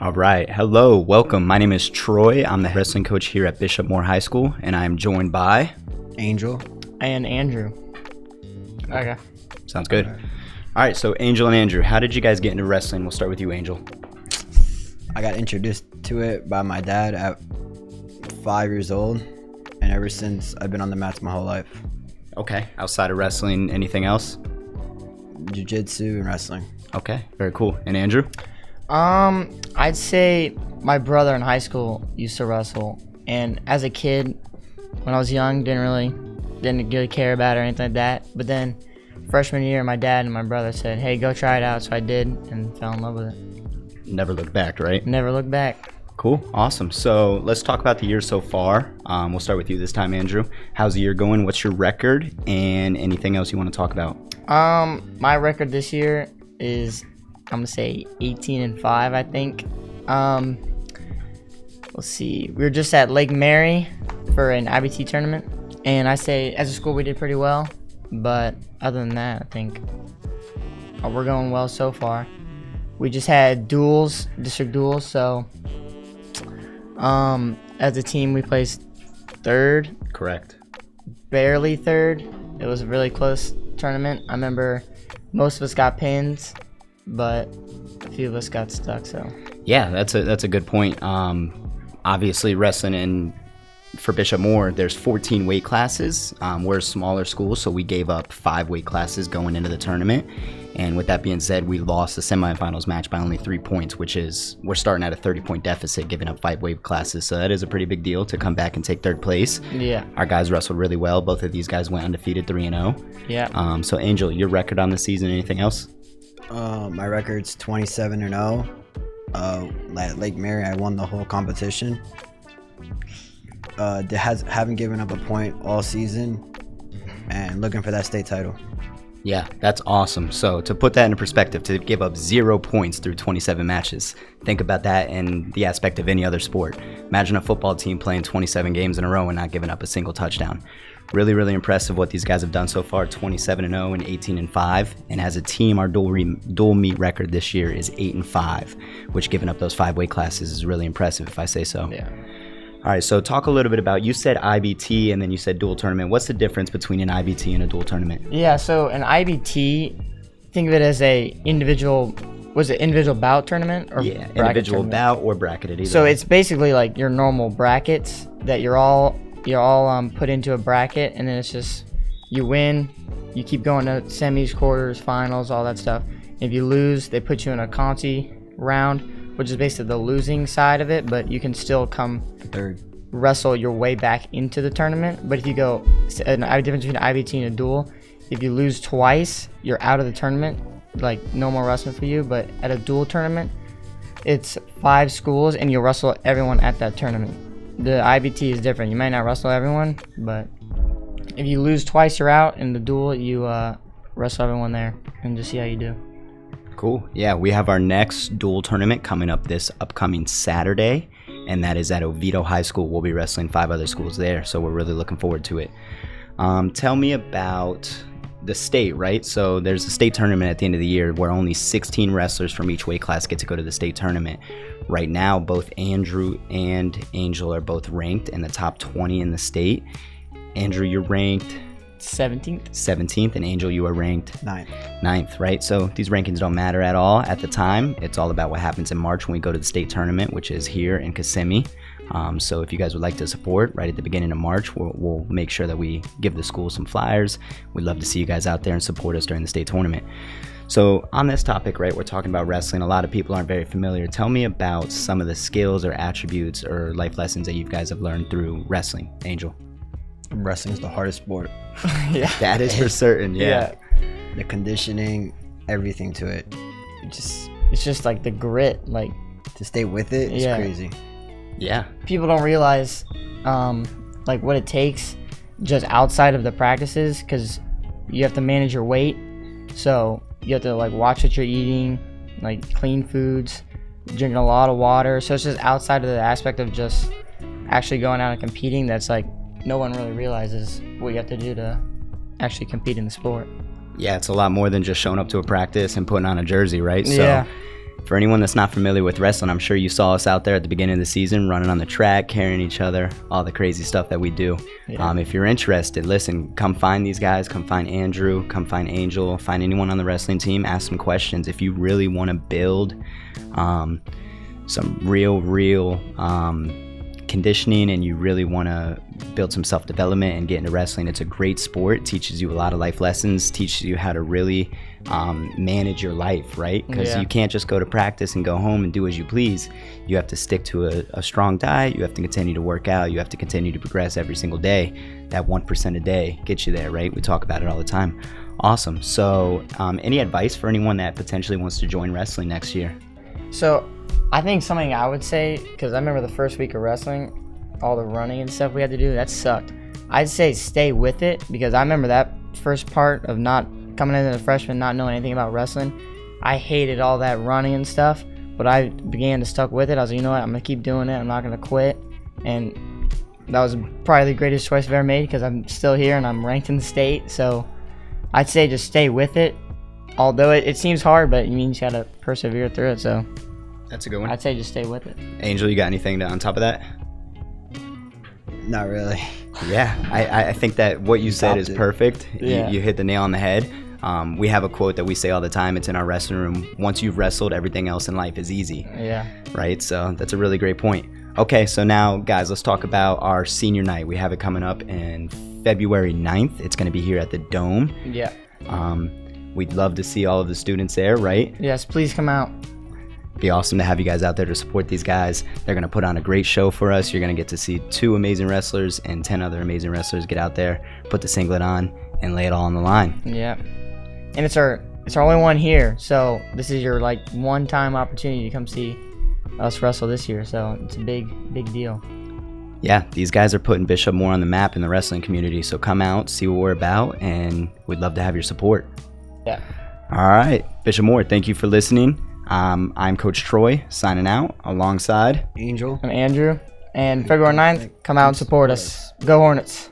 All right. Hello. Welcome. My name is Troy. I'm the wrestling coach here at Bishop Moore High School, and I'm joined by Angel. And Andrew. Okay. Sounds good. All right. So, Angel and Andrew, how did you guys get into wrestling? We'll start with you, Angel. I got introduced to it by my dad at 5 years old, and ever since I've been on the mats my whole life. Okay. Outside of wrestling, anything else? Jiu-jitsu and wrestling. Okay. Very cool. And Andrew? I'd say my brother in high school used to wrestle, and as a kid, when I was young, didn't really care about it or anything like that. But then freshman year, my dad and my brother said, "Hey, go try it out." So I did, and fell in love with it. Never looked back, right? Never looked back. Cool. Awesome. So let's talk about the year so far. We'll start with you this time, Andrew. How's the year going? What's your record? And anything else you want to talk about? My record this year is, I'm gonna say 18-5, I think. Let's see. We were just at Lake Mary for an IBT tournament, and I say as a school we did pretty well. But other than that, I think we're going well so far. We just had duels, district duels, so as a team we placed third. Correct. Barely third. It was a really close tournament. I remember most of us got pins, but a few of us got stuck. So yeah, that's a good point. Obviously, wrestling for Bishop Moore, there's 14 weight classes. We're a smaller school, so we gave up 5 weight classes going into the tournament. And with that being said, we lost the semifinals match by only 3 points, which is, we're starting at a 30-point deficit, giving up 5 weight classes. So that is a pretty big deal to come back and take third place. yeah, Our guys wrestled really well. Both of these guys went undefeated, 3-0. yeah. So Angel, your record on the season, anything else? My record's 27-0. At Lake Mary, I won the whole competition. Haven't given up a point all season, and looking for that state title. Yeah, that's awesome. So to put that into perspective, to give up 0 points through 27 matches, think about that in the aspect of any other sport. Imagine a football team playing 27 games in a row and not giving up a single touchdown. Really, really impressive what these guys have done so far, 27-0 and 18-5. And as a team, our dual meet record this year is 8-5, which giving up those 5 weight classes is really impressive, if I say so. Yeah. All right, so talk a little bit about, you said IBT and then you said dual tournament. What's the difference between an IBT and a dual tournament? Yeah, so an IBT, think of it as individual bout tournament? Or Yeah, bracket individual tournament? bout or bracketed either. So it's basically like your normal brackets that you're all put into a bracket, and then it's just you win, you keep going to semis, quarters, finals, all that stuff. If you lose, they put you in a conti round, which is basically the losing side of it, but you can still come Third. wrestle your way back into the tournament. But if you go, a difference between IBT and a duel, if you lose twice, you're out of the tournament, like no more wrestling for you. But at a duel tournament, it's 5 schools and you'll wrestle everyone at that tournament. The IBT is different. You might not wrestle everyone, but if you lose twice, you're out. In the duel, you wrestle everyone there and just see how you do. Cool. Yeah, we have our next dual tournament coming up this upcoming Saturday, and that is at Oviedo High School. We'll be wrestling 5 other schools there, so we're really looking forward to it. Tell me about the state, right? So there's a state tournament at the end of the year where only 16 wrestlers from each weight class get to go to the state tournament. Right now, both Andrew and Angel are both ranked in the top 20 in the state. Andrew, you're ranked 17th, and Angel, you are ranked 9th, right? So these rankings don't matter at all at the time. It's all about what happens in March when we go to the state tournament, which is here in Kissimmee. So if you guys would like to support right at the beginning of March, we'll make sure that we give the school some flyers. We'd love to see you guys out there and support us during the state tournament. So on this topic, right, we're talking about wrestling. A lot of people aren't very familiar. Tell me about some of the skills or attributes or life lessons that you guys have learned through wrestling. Angel. Wrestling's the hardest sport. Yeah. That is for certain, yeah. The conditioning, everything to it. It's just like the grit, like To stay with it is Yeah. crazy. Yeah. people don't realize like what it takes just outside of the practices, because you have to manage your weight, so you have to like watch what you're eating, like clean foods, drinking a lot of water. So it's just outside of the aspect of just actually going out and competing. That's like no one really realizes what you have to do to actually compete in the sport. Yeah, it's a lot more than just showing up to a practice and putting on a jersey, right? So Yeah. For anyone that's not familiar with wrestling, I'm sure you saw us out there at the beginning of the season running on the track, carrying each other, all the crazy stuff that we do. Yeah. If you're interested, listen, come find these guys, come find Andrew, come find Angel, find anyone on the wrestling team, ask some questions. If you really want to build some real conditioning and you really want to build some self-development and get into wrestling, it's a great sport. It teaches you a lot of life lessons, teaches you how to really manage your life, right? Because you can't just go to practice and go home and do as you please. You have to stick to a strong diet. You have to continue to work out. You have to continue to progress every single day. That 1% a day gets you there, right? We talk about it all the time. Awesome. So any advice for anyone that potentially wants to join wrestling next year? So I think something I would say, because I remember the first week of wrestling, all the running and stuff we had to do, that sucked. I'd say stay with it, because I remember that first part of not coming in as a freshman, not knowing anything about wrestling. I hated all that running and stuff, but I began to stuck with it. I was like, you know what, I'm going to keep doing it. I'm not going to quit. And that was probably the greatest choice I've ever made, because I'm still here and I'm ranked in the state. So I'd say just stay with it. Although it seems hard, but you got to persevere through it. So that's a good one. I'd say just stay with it. Angel, you got anything on top of that? Not really. Yeah, I think that what you said is perfect. Yeah. You hit the nail on the head. We have a quote that we say all the time. It's in our wrestling room. Once you've wrestled, everything else in life is easy. Yeah. Right? So that's a really great point. Okay, so now, guys, let's talk about our senior night. We have it coming up in February 9th. It's going to be here at the Dome. Yeah. We'd love to see all of the students there, right? Yes, please come out. Be awesome to have you guys out there to support these guys. They're going to put on a great show for us. You're going to get to see 2 amazing wrestlers and 10 other amazing wrestlers get out there, put the singlet on, and lay it all on the line. Yeah. And it's our only one here, so this is your one-time opportunity to come see us wrestle this year. So it's a big deal. Yeah, these guys are putting Bishop more on the map in the wrestling community. So come out, see what we're about, and we'd love to have your support. Yeah. All right, Bishop Moore, thank you for listening. I'm Coach Troy, signing out alongside Angel. And Andrew. And February 9th, come out and support us. Go Hornets.